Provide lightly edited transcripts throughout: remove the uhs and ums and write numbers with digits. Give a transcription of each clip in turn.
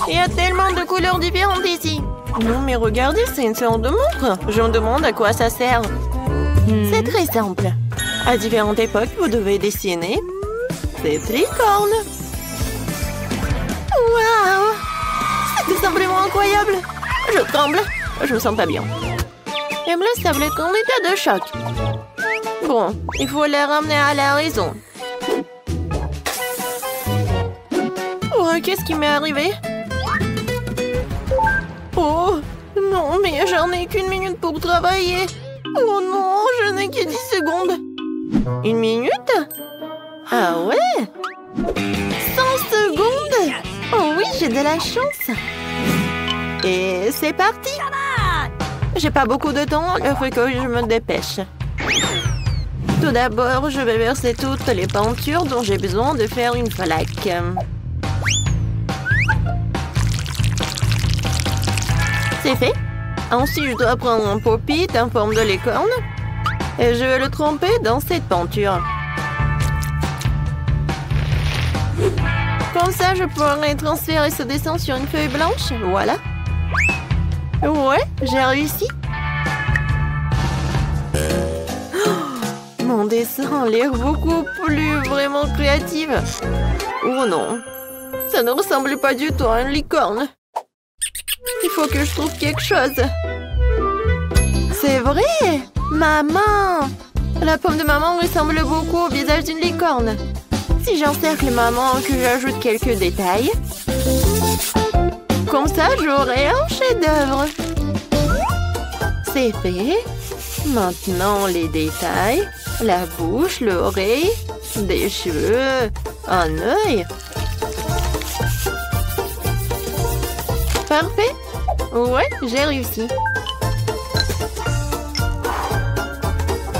Il y a tellement de couleurs différentes ici. Non, mais regardez, c'est une sorte de montre. Je me demande à quoi ça sert. C'est très simple. À différentes époques, vous devez dessiner des tricornes. Waouh! C'est tout simplement incroyable. Je tremble. Je me sens pas bien. Et me laisse tablette en état de choc. Bon, il faut les ramener à la raison. Oh, qu'est-ce qui m'est arrivé? Oh, non, mais j'en ai qu'une minute pour travailler. Oh non, je n'ai que 10 secondes. Une minute? Ah ouais? 100 secondes? Oh oui, j'ai de la chance. Et c'est parti. J'ai pas beaucoup de temps, il faut que je me dépêche. Tout d'abord, je vais verser toutes les peintures dont j'ai besoin de faire une flaque. C'est fait. Ensuite, je dois prendre un pop-it en forme de licorne et je vais le tremper dans cette peinture. Comme ça, je pourrai transférer ce dessin sur une feuille blanche. Voilà. Ouais, j'ai réussi. Oh, mon dessin a l'air beaucoup plus vraiment créatif. Oh non, ça ne ressemble pas du tout à une licorne. Il faut que je trouve quelque chose. C'est vrai! Maman! La pomme de maman ressemble beaucoup au visage d'une licorne. Si j'encercle maman et que j'ajoute quelques détails, comme ça, j'aurai un chef-d'œuvre. C'est fait. Maintenant, les détails. La bouche, l'oreille, des cheveux, un œil. Parfait. Ouais, j'ai réussi.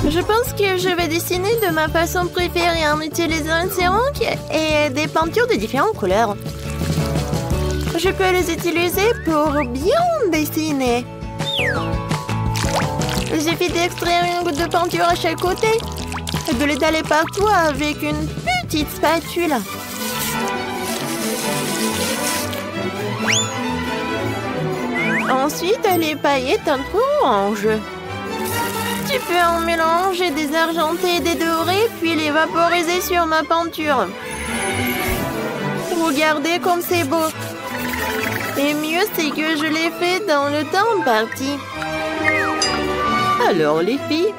Je pense que je vais dessiner de ma façon préférée en utilisant un céramique et des peintures de différentes couleurs. Je peux les utiliser pour bien dessiner. Il suffit d'extraire une goutte de peinture à chaque côté et de l'étaler partout avec une petite spatule. Ensuite, les paillettes en orange. Tu peux en mélanger des argentés et des dorés, puis les vaporiser sur ma peinture. Regardez comme c'est beau. Et mieux, c'est que je l'ai fait dans le temps imparti. Alors, les filles,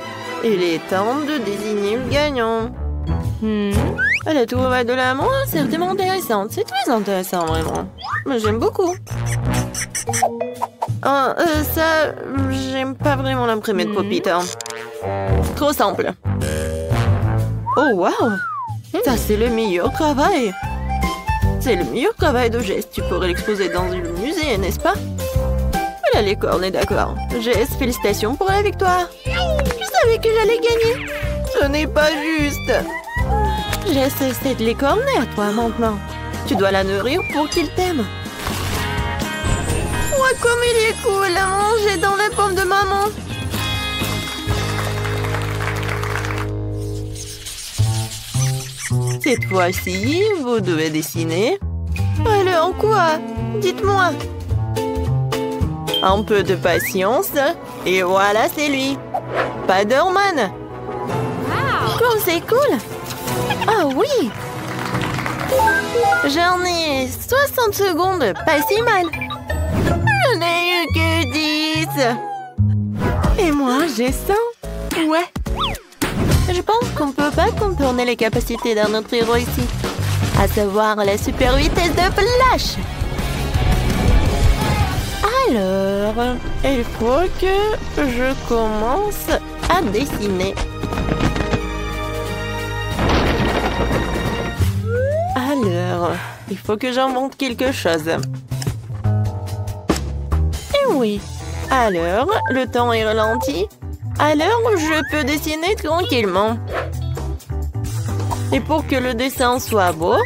il est temps de désigner le gagnant. La trouvaille de l'amour est certainement intéressante. C'est très intéressant, vraiment. J'aime beaucoup. Ça, j'aime pas vraiment l'imprimé de pop-it. Trop simple. Oh, wow! Ça, c'est le meilleur travail. C'est le meilleur travail de Jess. Tu pourrais l'exposer dans le musée, n'est-ce pas? La licorne est d'accord. Jess, félicitations pour la victoire. Je savais que j'allais gagner. Ce n'est pas juste. Jess, cette licorne est à toi maintenant. Tu dois la nourrir pour qu'il t'aime. Oh, comme il est cool à manger dans la pomme de maman. Cette fois-ci, vous devez dessiner. Alors quoi? Dites-moi. Un peu de patience. Et voilà, c'est lui. Spider-Man. Comme c'est cool. Ah oui. J'en ai 60 secondes. Pas si mal. Je n'ai eu que 10. Et moi, j'ai 100. Ouais. Je pense qu'on ne peut pas contourner les capacités d'un autre héros ici. À savoir la super vitesse de Flash. Alors, il faut que je commence à dessiner. Alors, il faut que j'invente quelque chose. Et oui. Alors, le temps est ralenti. Alors, je peux dessiner tranquillement. Et pour que le dessin soit beau,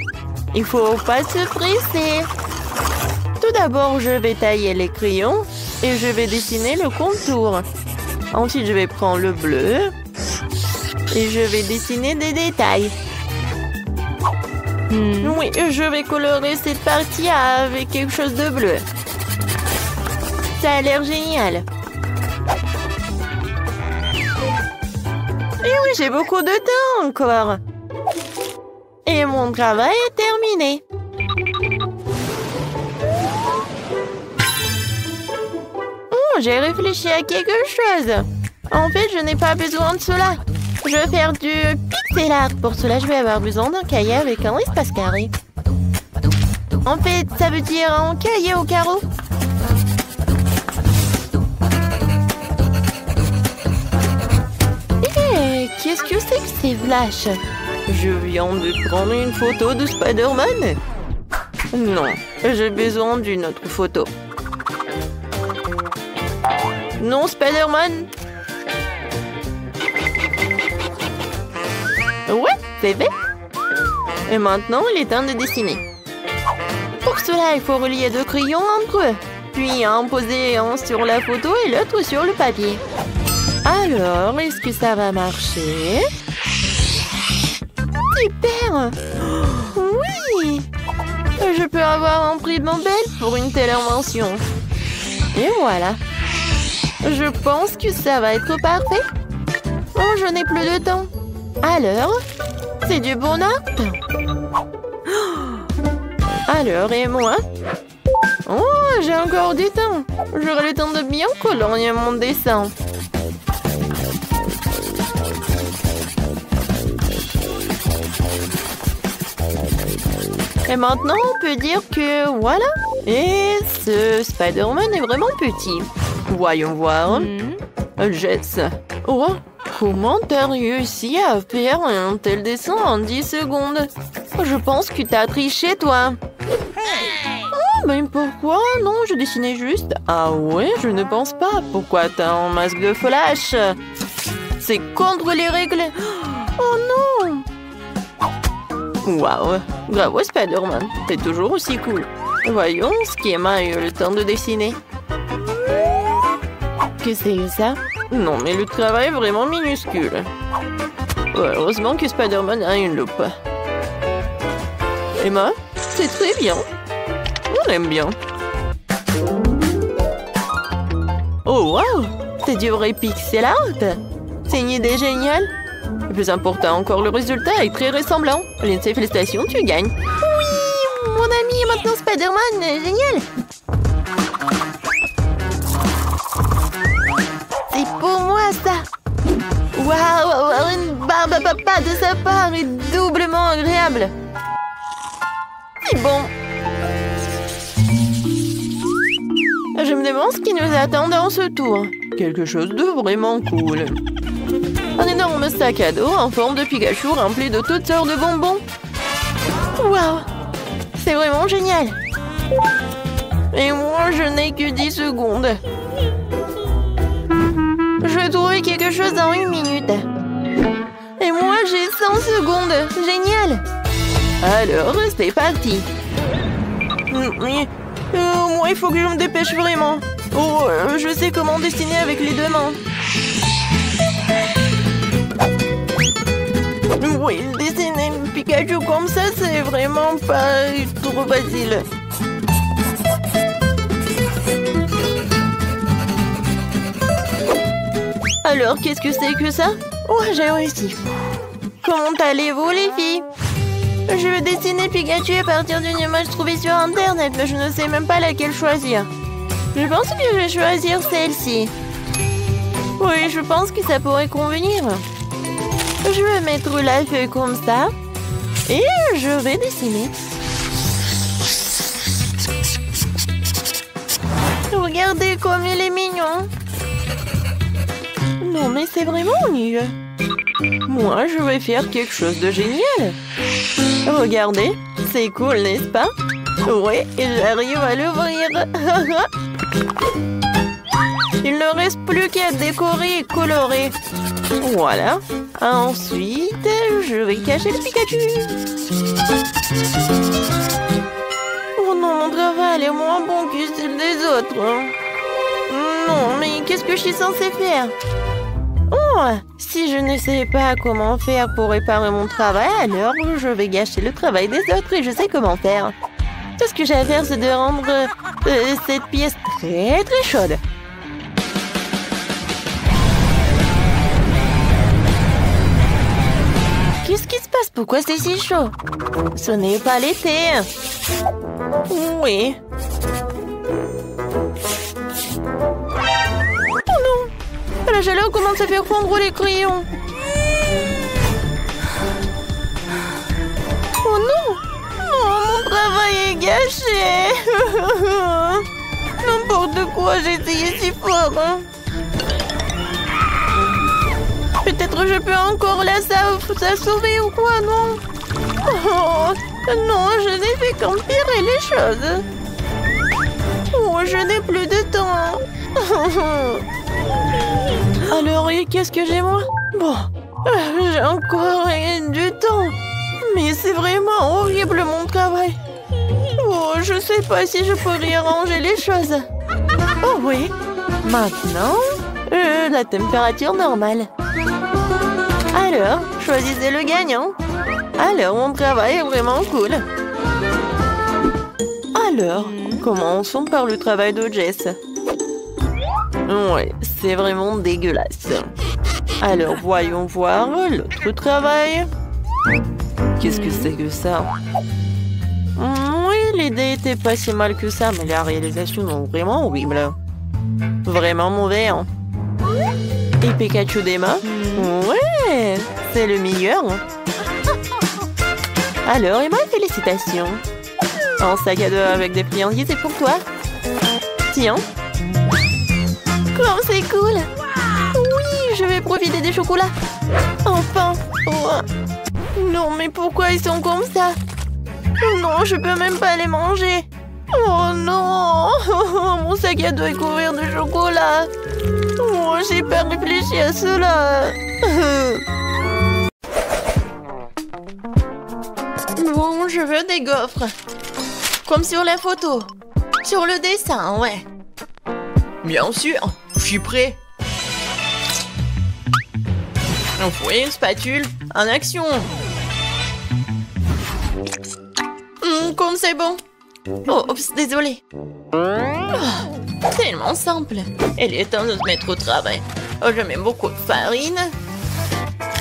il faut pas se presser. Tout d'abord, je vais tailler les crayons et je vais dessiner le contour. Ensuite, je vais prendre le bleu et je vais dessiner des détails. Oui, je vais colorer cette partie avec quelque chose de bleu. Ça a l'air génial. Et oui, j'ai beaucoup de temps encore. Et mon travail est terminé. J'ai réfléchi à quelque chose. En fait, je n'ai pas besoin de cela. Je vais faire du pixel art. Pour cela, je vais avoir besoin d'un cahier avec un espace carré. En fait, ça veut dire un cahier au carreau. Hé, qu'est-ce que c'est que ces flashs? Je viens de prendre une photo de Spider-Man. Non, j'ai besoin d'une autre photo. Non, Spider-Man. Ouais, c'est fait. Et maintenant, il est temps de dessiner. Pour cela, il faut relier deux crayons entre eux. Puis en poser un sur la photo et l'autre sur le papier. Alors, est-ce que ça va marcher? Super! Oui! Je peux avoir un prix Nobel pour une telle invention. Et voilà. Je pense que ça va être parfait. Oh, je n'ai plus de temps. Alors, c'est du bon art. Alors, et moi? Oh, j'ai encore du temps. J'aurai le temps de bien colorier mon dessin. Et maintenant, on peut dire que voilà. Et ce Spider-Man est vraiment petit. Voyons voir. Jess. Oh, comment t'as réussi à faire un tel dessin en 10 secondes? Je pense que t'as triché, toi. Oh, mais pourquoi? Non, je dessinais juste. Ah ouais, je ne pense pas. Pourquoi t'as un masque de flash? C'est contre les règles. Oh non! Waouh! Bravo, Spider-Man. T'es toujours aussi cool. Voyons, Schema a eu le temps de dessiner. Que c'est ça? Non, mais le travail est vraiment minuscule. Heureusement que Spider-Man a une loupe. Emma, c'est très bien. On aime bien. Oh, wow! C'est du vrai pixel art! C'est une idée géniale! Le plus important encore, le résultat est très ressemblant. Lindsay, félicitations, tu gagnes. Oui! Mon ami est maintenant Spider-Man! Génial! C'est pour moi, ça! Waouh! Avoir une barbe à papa de sa part est doublement agréable! C'est bon! Je me demande ce qui nous attend dans ce tour. Quelque chose de vraiment cool. Un énorme sac à dos en forme de Pikachu rempli de toutes sortes de bonbons. Waouh! C'est vraiment génial! Et moi, je n'ai que 10 secondes. Je vais trouver quelque chose en 1 minute. Et moi, j'ai 100 secondes. Génial! Alors, c'est parti. Moi, il faut que je me dépêche vraiment. Oh, je sais comment dessiner avec les deux mains. Oui, dessiner Pikachu comme ça, c'est vraiment pas trop facile. Alors, qu'est-ce que c'est que ça? Oh, j'ai réussi. Comment allez-vous, les filles? Je vais dessiner Pikachu à partir d'une image trouvée sur Internet, mais je ne sais même pas laquelle choisir. Je pense que je vais choisir celle-ci. Oui, je pense que ça pourrait convenir. Je vais mettre la feuille comme ça. Et je vais dessiner. Regardez comme il est mignon. Non, mais c'est vraiment nul. Moi, je vais faire quelque chose de génial. Regardez, c'est cool, n'est-ce pas? Oui, j'arrive à l'ouvrir. Il ne reste plus qu'à décorer et colorer. Voilà. Ensuite, je vais cacher le Pikachu. Oh non, mon travail est moins bon que celui des autres. Non, mais qu'est-ce que je suis censée faire? Oh, Oh, si je ne sais pas comment faire pour réparer mon travail, alors je vais gâcher le travail des autres et je sais comment faire. Tout ce que j'ai à faire, c'est de rendre cette pièce très très chaude. Qu'est-ce qui se passe? Pourquoi c'est si chaud? Ce n'est pas l'été. Oui. Oh non! La chaleur commence à faire fondre les crayons. Oh non! Oh, mon travail est gâché. N'importe quoi, j'ai essayé si fort. Peut-être je peux encore la sauver ou quoi, non? Oh, non, je n'ai fait qu'empirer les choses. Oh, je n'ai plus de temps. Alors, qu'est-ce que j'ai moi? Bon, j'ai encore rien du temps. Mais c'est vraiment horrible mon travail. Oh, je sais pas si je pourrais arranger les choses. Oh oui, maintenant, la température normale. Alors, choisissez le gagnant. Alors, mon travail est vraiment cool. Alors, commençons par le travail de Jess. Ouais, c'est vraiment dégueulasse. Alors, voyons voir l'autre travail. Qu'est-ce que c'est que ça? Oui, l'idée était pas si mal que ça, mais la réalisation est vraiment horrible. Vraiment mauvais, hein? Et Pikachu Dema? Ouais, c'est le meilleur. Alors, Emma, félicitations. Un sac à dos avec des friandises, c'est pour toi. Tiens. Comme c'est cool. Oui, je vais profiter des chocolats. Enfin. Oh. Non, mais pourquoi ils sont comme ça? Non, je peux même pas les manger. Oh non. Mon sac à dos est couvert de chocolat. Oh, j'ai pas réfléchi à cela. Bon, je veux des gaufres. Comme sur la photo. Sur le dessin, ouais. Bien sûr, je suis prêt. Un fouet, une spatule, en action. Comme c'est bon. Oh, oups, désolé. Oh, tellement simple. Il est temps de se mettre au travail. Oh, je mets beaucoup de farine.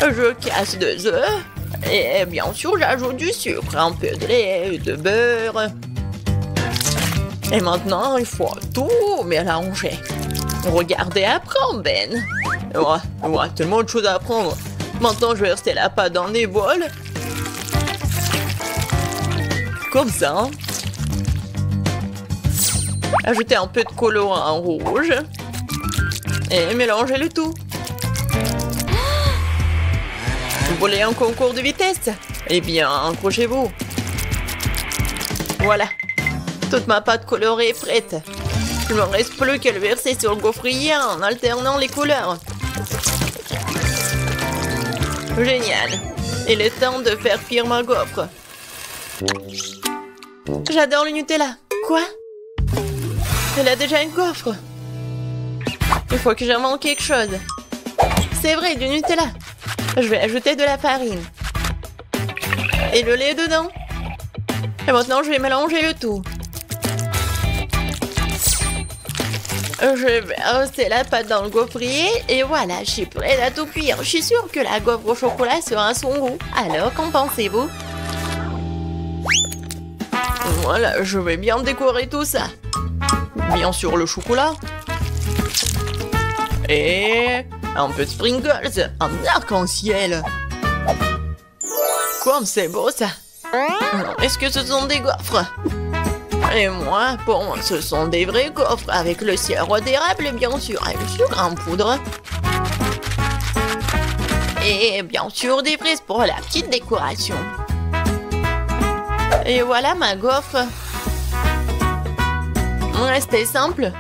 Je casse 2 œufs. Et bien sûr, j'ajoute du sucre, un peu de lait, de beurre. Et maintenant, il faut tout mélanger. Regardez, apprends, Ben. Ouais, tellement de choses à apprendre. Maintenant, je vais verser la pâte dans des bols. Comme ça. Hein. Ajoutez un peu de colorant rouge. Et mélangez le tout. Vous voulez un concours de vitesse? Eh bien, accrochez-vous. Voilà. Toute ma pâte colorée est prête. Il ne me reste plus qu'à le verser sur le gaufrier en alternant les couleurs. Génial. Il est temps de faire cuire ma gaufre. J'adore le Nutella. Quoi? Elle a déjà une gaufre. Il faut que j'invente quelque chose. C'est vrai, du Nutella. Je vais ajouter de la farine. Et le lait dedans. Et maintenant, je vais mélanger le tout. Je vais verser la pâte dans le gaufrier. Et voilà, je suis prête à tout cuire. Je suis sûre que la gaufre au chocolat sera son goût. Alors, qu'en pensez-vous? Voilà, je vais bien décorer tout ça. Bien sûr, le chocolat. Et un peu de sprinkles, un arc-en-ciel. Comme c'est beau ça. Est-ce que ce sont des gaufres? Et moi, pour moi, ce sont des vrais gaufres avec le sirop d'érable, bien sûr, et le sucre en poudre. Et bien sûr, des fraises pour la petite décoration. Et voilà ma gaufre. C'était simple.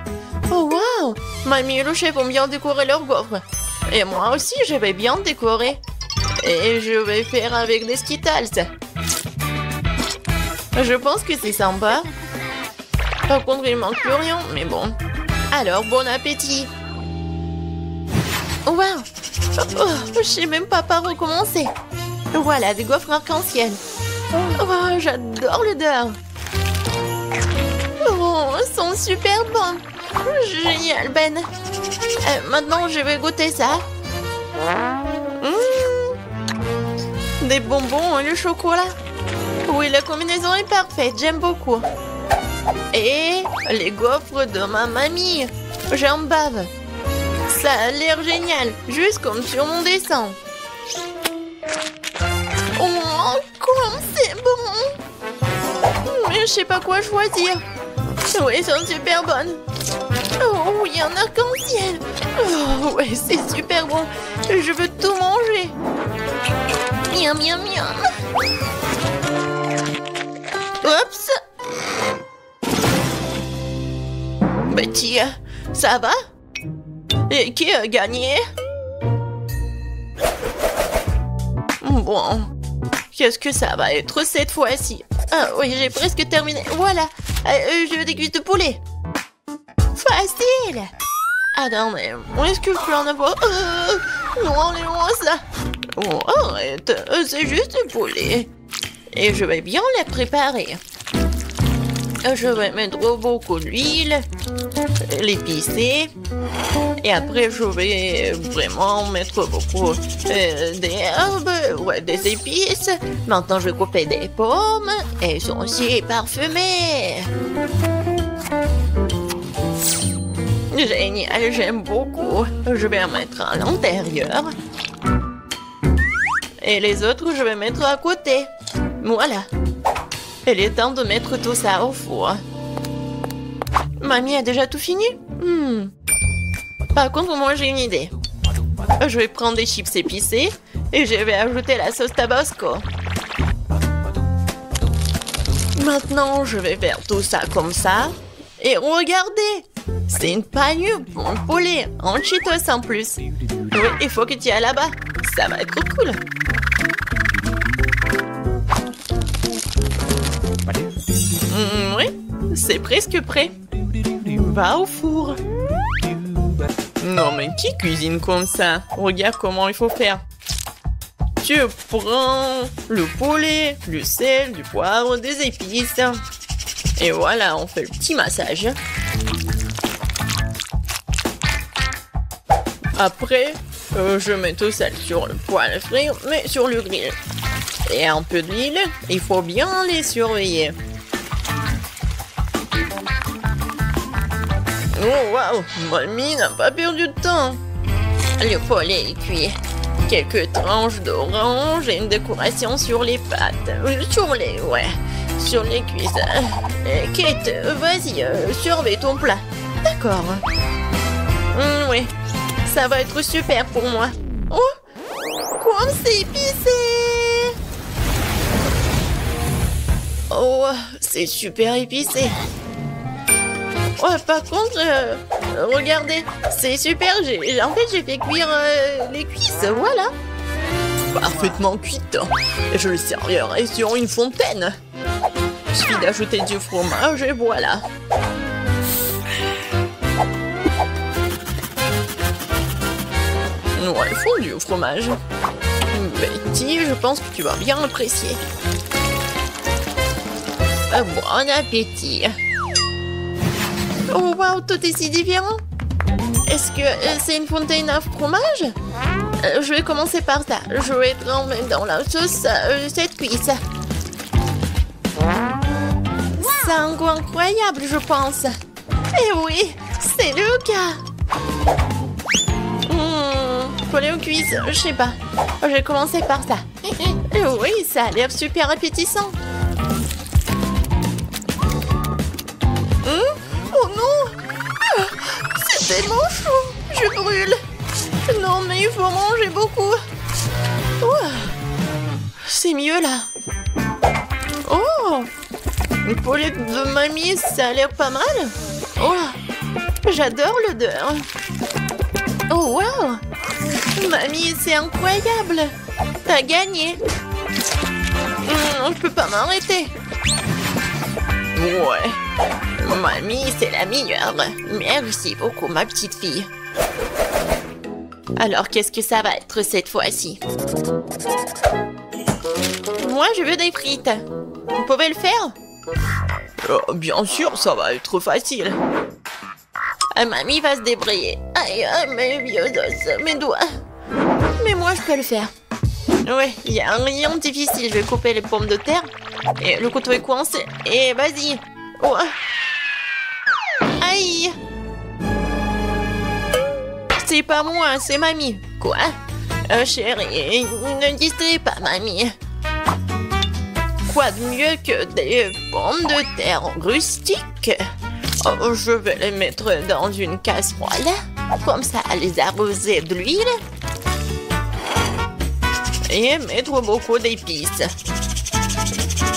Oh wow! Mamie et le chef ont bien décoré leur gaufre. Et moi aussi, je vais bien décorer. Et je vais faire avec des Skittles. Je pense que c'est sympa. Par contre, il manque plus rien, mais bon. Alors, bon appétit! Wow! Oh, je sais même pas par où commencer. Voilà, des gaufres arc-en-ciel. Oh, j'adore l'odeur. Oh, ils sont super bons. Génial, Ben. Maintenant, je vais goûter ça. Des bonbons et le chocolat. Oui, la combinaison est parfaite. J'aime beaucoup. Et les gaufres de ma mamie. J'en bave. Ça a l'air génial. Juste comme sur mon dessin. Oh, comme c'est bon. Mais je sais pas quoi choisir. Oui, elles sont super bonnes. Oh oui, un arc-en-ciel. Oh ouais, c'est super bon. Je veux tout manger. Miam, miam, miam. Oups. Betty, ça va? Et qui a gagné? Bon, qu'est-ce que ça va être cette fois-ci? Ah oui, j'ai presque terminé. Voilà, je veux des cuisses de poulet. Facile. Attends, mais est-ce que je peux en avoir? Non, enlève-moi ça. Oh, arrête, c'est juste du poulet. Et je vais bien les préparer. Je vais mettre beaucoup d'huile, l'épicer. Et après, je vais vraiment mettre beaucoup d'herbes, ouais, des épices. Maintenant, je vais couper des pommes. Elles sont aussi parfumées. Génial, j'aime beaucoup. Je vais en mettre à l'intérieur. Et les autres, je vais mettre à côté. Voilà. Il est temps de mettre tout ça au four. Mamie a déjà tout fini? Par contre, moi j'ai une idée. Je vais prendre des chips épicés et je vais ajouter la sauce Tabasco. Maintenant, je vais faire tout ça comme ça. Et regardez! C'est une panure pour le poulet, en Cheetos en plus. Oui, il faut que tu ailles là-bas. Ça va être cool. Oui, c'est presque prêt. Va au four. Non, mais qui cuisine comme ça? Regarde comment il faut faire. Tu prends le poulet, du sel, du poivre, des épices. Et voilà, on fait le petit massage. Après, je mets tout ça sur le poêle à frire, mais sur le grill. Et un peu d'huile, il faut bien les surveiller. Oh waouh, mamie n'a pas perdu de temps. Le poulet est cuit. Quelques tranches d'orange et une décoration sur les pâtes. Sur les cuisses. Kate, vas-y, surveille ton plat. D'accord. Oui, ça va être super pour moi. Oh, comme c'est épicé. Oh, c'est super épicé. Ouais, par contre, regardez, c'est super. En fait, j'ai fait cuire les cuisses, voilà. Parfaitement cuite. Et je le servirai sur une fontaine. Il suffit d'ajouter du fromage et voilà. Ouais, fondu au fromage. Betty, je pense que tu vas bien apprécier. Bon appétit. Oh waouh, tout est si différent. Est-ce que c'est une fontaine à fromage? Je vais commencer par ça. Je vais tremper dans la sauce cette cuisse. C'est un goût incroyable, je pense. Eh oui, c'est le cas. Poulet aux cuisses, je sais pas. Je vais commencer par ça. Oui, ça a l'air super appétissant. Oh non! C'est tellement chaud! Je brûle! Non, mais il faut manger beaucoup! C'est mieux là! Oh! Le poulet de mamie, ça a l'air pas mal! Oh! J'adore l'odeur! Oh wow! Mamie, c'est incroyable! T'as gagné! Je peux pas m'arrêter! Ouais! Mamie, c'est la meilleure. Merci beaucoup, ma petite fille. Alors, qu'est-ce que ça va être cette fois-ci? Moi, je veux des frites. Vous pouvez le faire? Bien sûr, ça va être facile. Mamie va se débrouiller. Aïe, mes vieux os, mes doigts. Mais moi, je peux le faire. Ouais, il n'y a rien de difficile. Je vais couper les pommes de terre. Et le couteau est coincé. Et vas-y. Oh. Aïe. C'est pas moi, c'est mamie. Quoi? Chérie, ne distrais pas mamie. Quoi de mieux que des pommes de terre rustiques? Oh, je vais les mettre dans une casserole. Comme ça, les arroser d'huile. Et mettre beaucoup d'épices.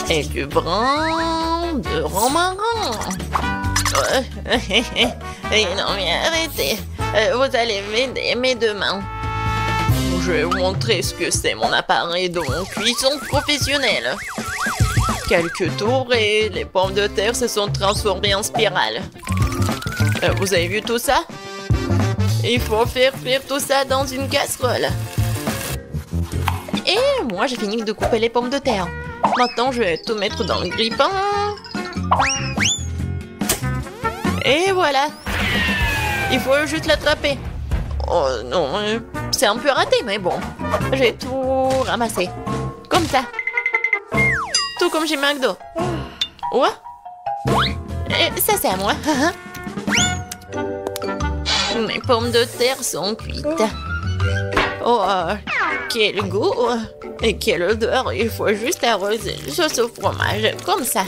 Et du brin de romarin. Non mais arrêtez. Vous allez m'aider mes deux mains. Je vais vous montrer ce que c'est mon appareil de cuisson professionnelle. Quelques tours et les pommes de terre se sont transformées en spirale. Vous avez vu tout ça? Il faut faire cuire tout ça dans une casserole. Et moi, j'ai fini de couper les pommes de terre. Maintenant, je vais tout mettre dans le grille-pain. Et voilà. Il faut juste l'attraper. Oh non, c'est un peu raté, mais bon. J'ai tout ramassé. Comme ça. Tout comme chez McDo. Ouais. Et ça, c'est à moi. Mes pommes de terre sont cuites. Oh, quel goût et quelle odeur. Il faut juste arroser le sauce au fromage, comme ça.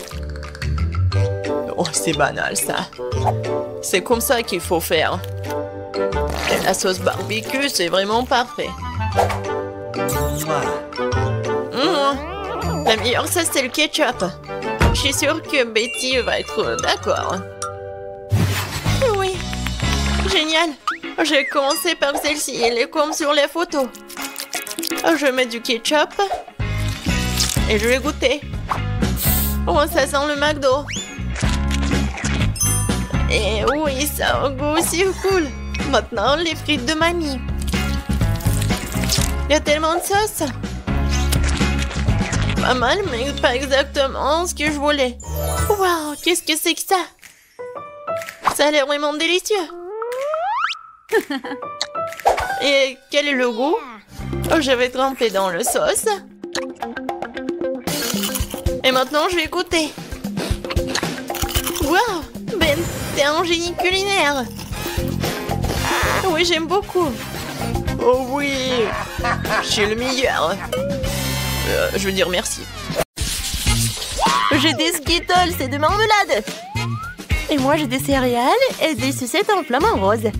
Oh, c'est banal, ça. C'est comme ça qu'il faut faire. Et la sauce barbecue, c'est vraiment parfait. La meilleure sauce, c'est le ketchup. Je suis sûre que Betty va être d'accord. Oui. Génial. J'ai commencé par celle-ci. Elle est comme sur les photos. Je mets du ketchup. Et je vais goûter. Oh, ça sent le McDo. Et oui, ça a un goût aussi cool. Maintenant, les frites de mamie. Il y a tellement de sauce. Pas mal, mais pas exactement ce que je voulais. Waouh, qu'est-ce que c'est que ça? Ça a l'air vraiment délicieux. Et quel est le goût? Oh, je vais tremper dans le sauce. Et maintenant, je vais goûter. Waouh, Ben, t'es un génie culinaire. Oui, j'aime beaucoup. Oh oui, je suis le meilleur. Je veux dire merci. J'ai des Skittles et des marmelades. Et moi, j'ai des céréales et des sucettes en flamant rose.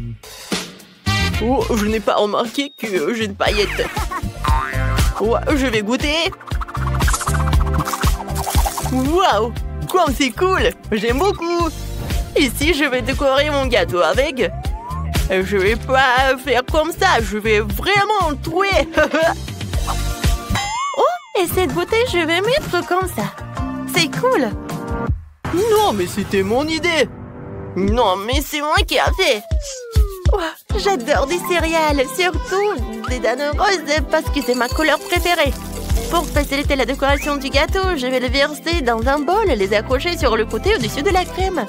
Oh, je n'ai pas remarqué que j'ai une paillette. Oh, je vais goûter. Waouh, comme c'est cool. J'aime beaucoup. Ici, je vais décorer mon gâteau avec. Je vais pas faire comme ça. Je vais vraiment le trouer. Oh, et cette bouteille, je vais mettre comme ça. C'est cool. Non, mais c'était mon idée. Non, mais c'est moi qui a fait. Oh, j'adore des céréales, surtout des dattes roses parce que c'est ma couleur préférée. Pour faciliter la décoration du gâteau, je vais le verser dans un bol et les accrocher sur le côté au-dessus de la crème.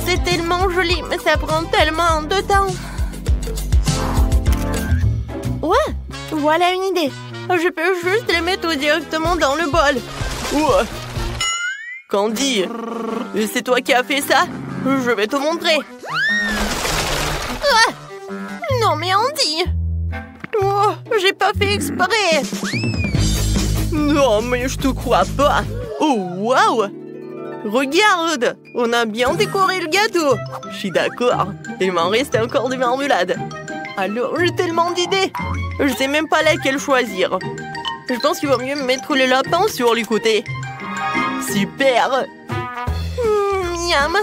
C'est tellement joli, mais ça prend tellement de temps. Ouais, voilà une idée. Je peux juste les mettre directement dans le bol. Ouais. Candy, c'est toi qui as fait ça? Je vais te montrer. Ah! Non mais Andy! Oh, j'ai pas fait exprès! Non mais je te crois pas! Oh waouh! Regarde! On a bien décoré le gâteau! Je suis d'accord. Il m'en reste encore des marmelades. Alors j'ai tellement d'idées! Je sais même pas laquelle choisir. Je pense qu'il vaut mieux mettre le lapin sur les côtés. Super! Miam!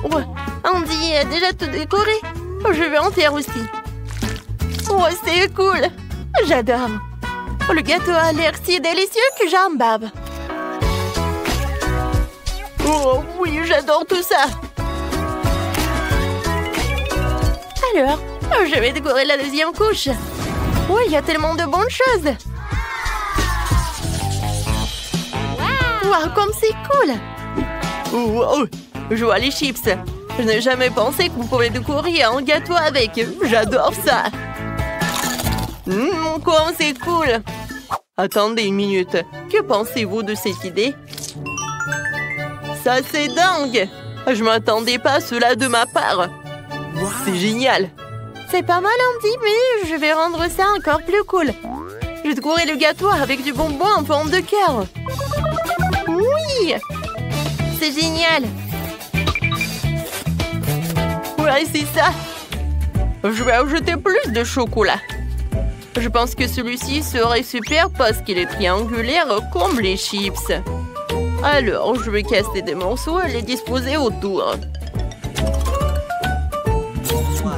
Oh, Andy a déjà tout décoré. Je vais en faire aussi. Oh, c'est cool. J'adore. Oh, le gâteau a l'air si délicieux que j'en bave. Oh oui, j'adore tout ça. Alors, Oh, je vais décorer la deuxième couche. Oui, il y a tellement de bonnes choses. Wow, comme c'est cool. Wow, je vois les chips. Je n'ai jamais pensé que vous pouvez décorer un gâteau avec. J'adore ça. Comme c'est cool. Attendez une minute. Que pensez-vous de cette idée? Ça, c'est dingue. Je m'attendais pas à cela de ma part. C'est génial. C'est pas mal, Andy, mais je vais rendre ça encore plus cool. Je vais décorer le gâteau avec du bonbon en forme de cœur. Oui! C'est génial. Ouais, c'est ça. Je vais ajouter plus de chocolat. Je pense que celui-ci serait super parce qu'il est triangulaire comme les chips. Alors, je vais casser des morceaux et les disposer autour.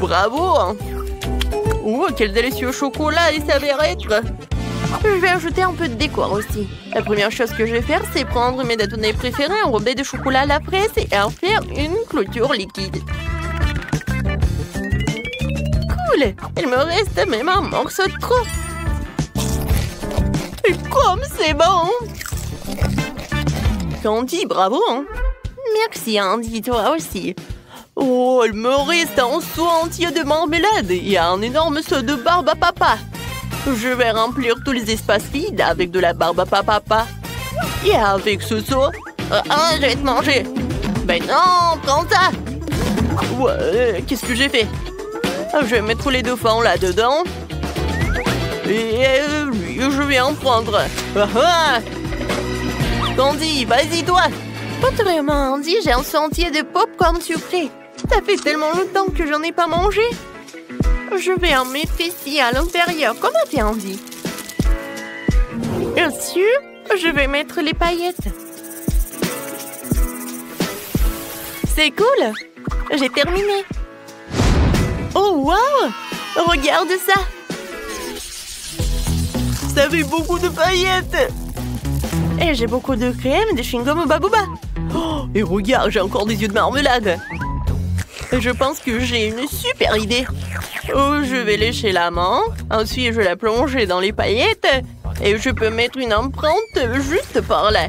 Bravo! Oh, quel délicieux chocolat il s'avère être! Je vais ajouter un peu de décor aussi. La première chose que je vais faire, c'est prendre mes détonés préférés enrobés de chocolat à la fraise et en faire une clôture liquide. Cool! Il me reste même un morceau de trop. Et comme c'est bon! Candy, bravo! Hein? Merci, Andy, toi aussi. Oh, il me reste un seau entier de marmelade et un énorme seau de barbe à papa. Je vais remplir tous les espaces vides avec de la barbe à papa. Et avec ce seau... je vais te manger. Ben non, prends ça. Ouais, qu'est-ce que j'ai fait? Je vais mettre les dauphins là-dedans. Et lui, je vais en prendre. Candy, vas-y toi. Autrement, Andy, j'ai un seau entier de pop-corn sucré. Ça fait tellement longtemps que j'en ai pas mangé. Je vais en mettre ici à l'intérieur. Comment t'es, Andy? Bien sûr, je vais mettre les paillettes. C'est cool. J'ai terminé. Oh, wow! Regarde ça. Ça fait beaucoup de paillettes. Et j'ai beaucoup de crème, de chewing-gum au babouba. Oh, et regarde, j'ai encore des yeux de marmelade. Je pense que j'ai une super idée. Oh, je vais lécher la main. Ensuite, je vais la plonger dans les paillettes. Et je peux mettre une empreinte juste par là.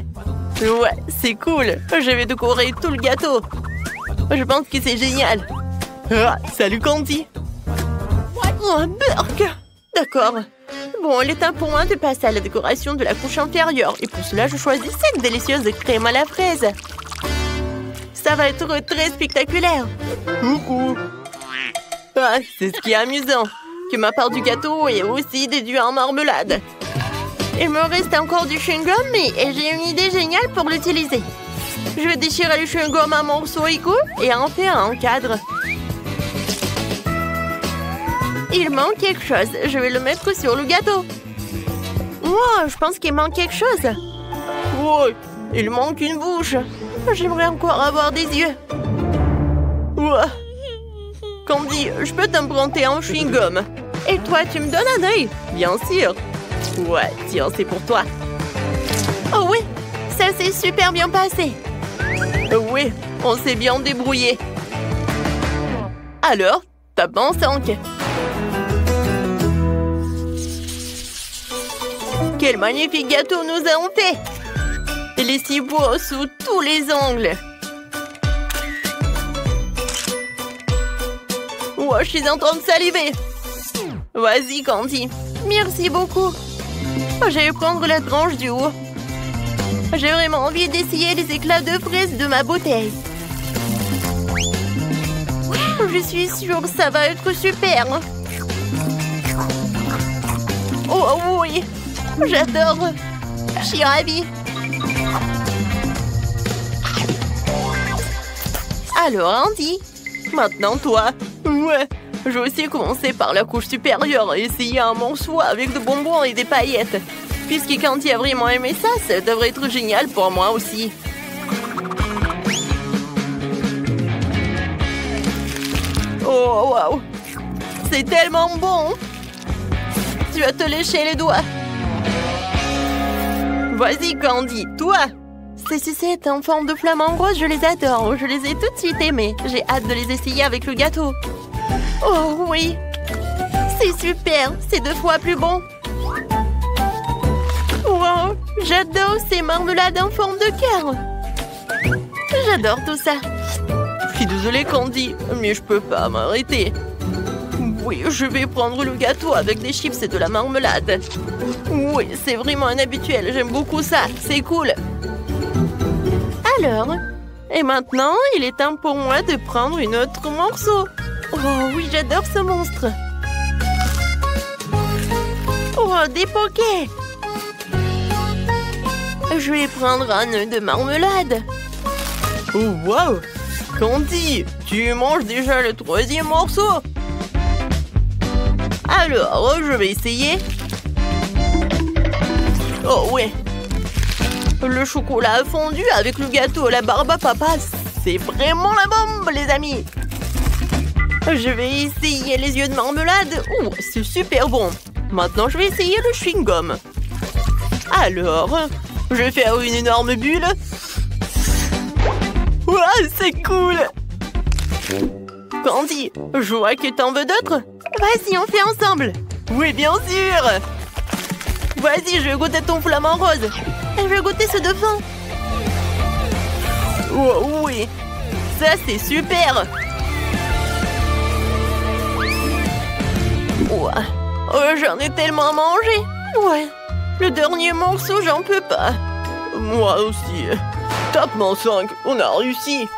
Ouais, c'est cool. Je vais décorer tout le gâteau. Je pense que c'est génial. Ah, salut Candy. Oh, un burger. D'accord. Bon, il est temps pour moi de passer à la décoration de la couche inférieure. Et pour cela, je choisis cette délicieuse crème à la fraise. Ça va être très spectaculaire. Coucou. Ah, c'est ce qui est amusant. Que ma part du gâteau est aussi déduite en marmelade. Il me reste encore du chewing-gum, mais j'ai une idée géniale pour l'utiliser. Je vais déchirer le chewing-gum en morceaux égaux et en faire un cadre. Il manque quelque chose. Je vais le mettre sur le gâteau. Wow, je pense qu'il manque quelque chose. Wow, il manque une bouche. J'aimerais encore avoir des yeux. Wow. Candy, je peux t'emprunter un chewing-gum. Et toi, tu me donnes un œil? Bien sûr. Ouais, tiens, c'est pour toi. Oh oui, ça s'est super bien passé. Oui, on s'est bien débrouillé. Alors, tape en 5. Quel magnifique gâteau nous avons fait! Il est si beau sous tous les angles. Oh, je suis en train de saliver. Vas-y, Candy. Merci beaucoup. Je vais prendre la tranche du haut. J'ai vraiment envie d'essayer les éclats de fraises de ma bouteille. Je suis sûre que ça va être super. Oh oui, j'adore. Je suis ravie. Alors, Andy, maintenant toi. Ouais, je vais aussi commencer par la couche supérieure et essayer un morceau avec de bonbons et des paillettes. Puisque Candy a vraiment aimé ça, ça devrait être génial pour moi aussi. Oh, waouh! C'est tellement bon! Tu vas te lécher les doigts. Vas-y, Candy, toi! Ces sucettes en forme de flamant rose, je les adore. Je les ai tout de suite aimées. J'ai hâte de les essayer avec le gâteau. Oh oui, C'est super, c'est 2 fois plus bon. Wow, j'adore ces marmelades en forme de cœur. J'adore tout ça. Je suis désolée, Candy, mais je peux pas m'arrêter. Oui, je vais prendre le gâteau avec des chips et de la marmelade. Oui, c'est vraiment un habituel, j'aime beaucoup ça, c'est cool. Alors, et maintenant, il est temps pour moi de prendre une autre morceau. Oh oui, j'adore ce monstre. Oh, des pokés. Je vais prendre un œuf de marmelade. Oh, wow! Candy, tu manges déjà le 3e morceau? Alors, je vais essayer. Oh, ouais. Le chocolat fondu avec le gâteau à la barbe à papa, c'est vraiment la bombe, les amis. Je vais essayer les yeux de marmelade. Oh, c'est super bon. Maintenant, je vais essayer le chewing-gum. Alors, je vais faire une énorme bulle. Wow, c'est cool! Candy, je vois que t'en veux d'autres. Vas-y, on fait ensemble. Oui, bien sûr. Vas-y, je vais goûter ton flamant rose. Et je vais goûter ce devant. Oh, oui, ça c'est super. Ouais. Oh, j'en ai tellement mangé. Ouais, le dernier morceau, j'en peux pas. Moi aussi. Top, mon 5, on a réussi.